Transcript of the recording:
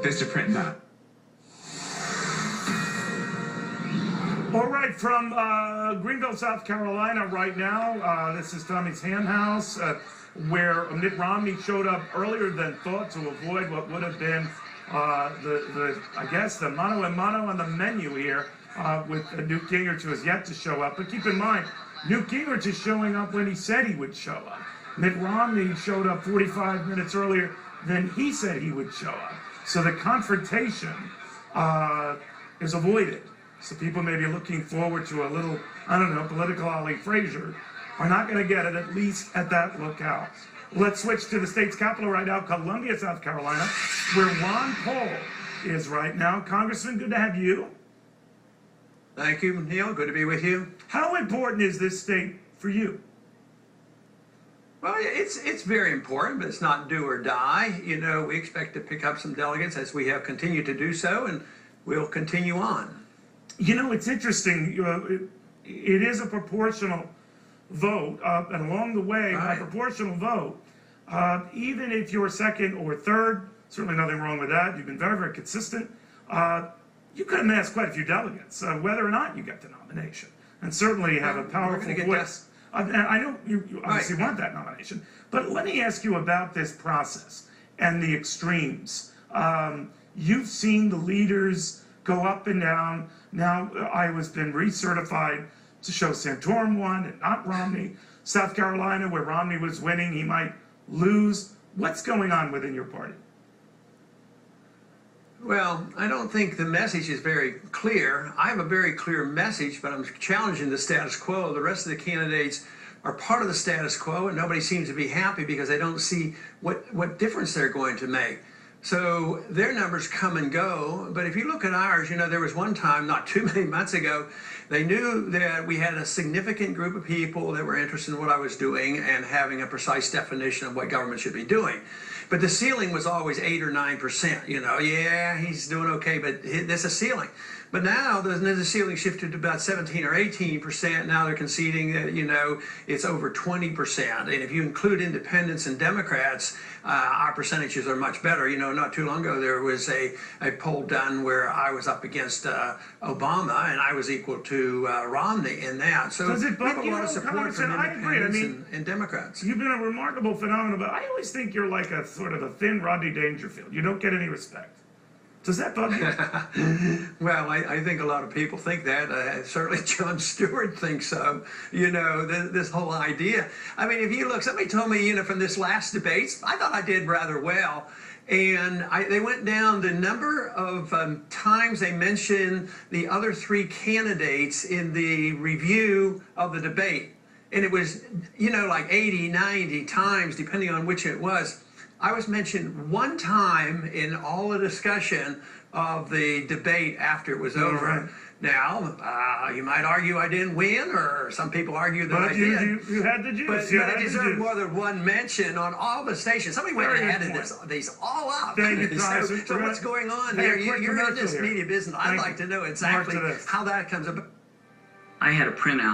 Vistaprint now. All right, from Greenville, South Carolina right now. This is Tommy's Ham House, where Mitt Romney showed up earlier than thought to avoid what would have been I guess, the mano a mano on the menu here with Newt Gingrich, who has yet to show up. But keep in mind, Newt Gingrich is showing up when he said he would show up. Mitt Romney showed up 45 minutes earlier than he said he would show up. So the confrontation is avoided. So people may be looking forward to a little, I don't know, political Ali Frazier. Are not going to get it, at least at that lookout. Let's switch to the state's capital right now, Columbia, South Carolina, where Ron Paul is right now. Congressman, good to have you. Thank you, Neil. Good to be with you. How important is this state for you? Well, it's very important, but it's not do or die. You know, we expect to pick up some delegates as we have continued to do so, and we'll continue on. You know, it's interesting. It is a proportional vote, and along the way, by proportional vote, even if you're second or third, certainly nothing wrong with that. You've been very, very consistent. You could amass quite a few delegates, whether or not you get the nomination, and certainly have a powerful voice. I know you obviously want that nomination, but let me ask you about this process and the extremes. You've seen the leaders go up and down. Now Iowa's been recertified to show Santorum won and not Romney. South Carolina, where Romney was winning, he might lose. What's going on within your party? Well, I don't think the message is very clear. I have a very clear message, but I'm challenging the status quo. The rest of the candidates are part of the status quo, and nobody seems to be happy because they don't see what difference they're going to make. So their numbers come and go, but if you look at ours, you know, there was one time, not too many months ago, they knew that we had a significant group of people that were interested in what I was doing and having a precise definition of what government should be doing. But the ceiling was always 8 or 9%, you know, yeah, he's doing okay, but there's a ceiling. But now the ceiling shifted to about 17 or 18%. Now they're conceding that, you know, it's over 20%. And if you include independents and Democrats, our percentages are much better. You know, not too long ago, there was a poll done where I was up against Obama, and I was equal to Romney in that. So we have a lot of support from independents and Democrats. You've been a remarkable phenomenon, but I always think you're like a sort of a thin Rodney Dangerfield. You don't get any respect. Does that bug you? Well, I think a lot of people think that. Certainly Jon Stewart thinks so. You know, this whole idea. I mean, if you look, somebody told me, you know, from this last debate, I thought I did rather well. And they went down the number of times they mentioned the other three candidates in the review of the debate. And it was, you know, like 80, 90 times, depending on which it was. I was mentioned one time in all the discussion of the debate after it was over. Right. Now, you might argue I didn't win, or some people argue that I did. You had the juice. But I deserve more than one mention on all the stations. Somebody went and added these all up. So what's going on here? You're in this media business. I'd like to know exactly how that comes about. I had a printout.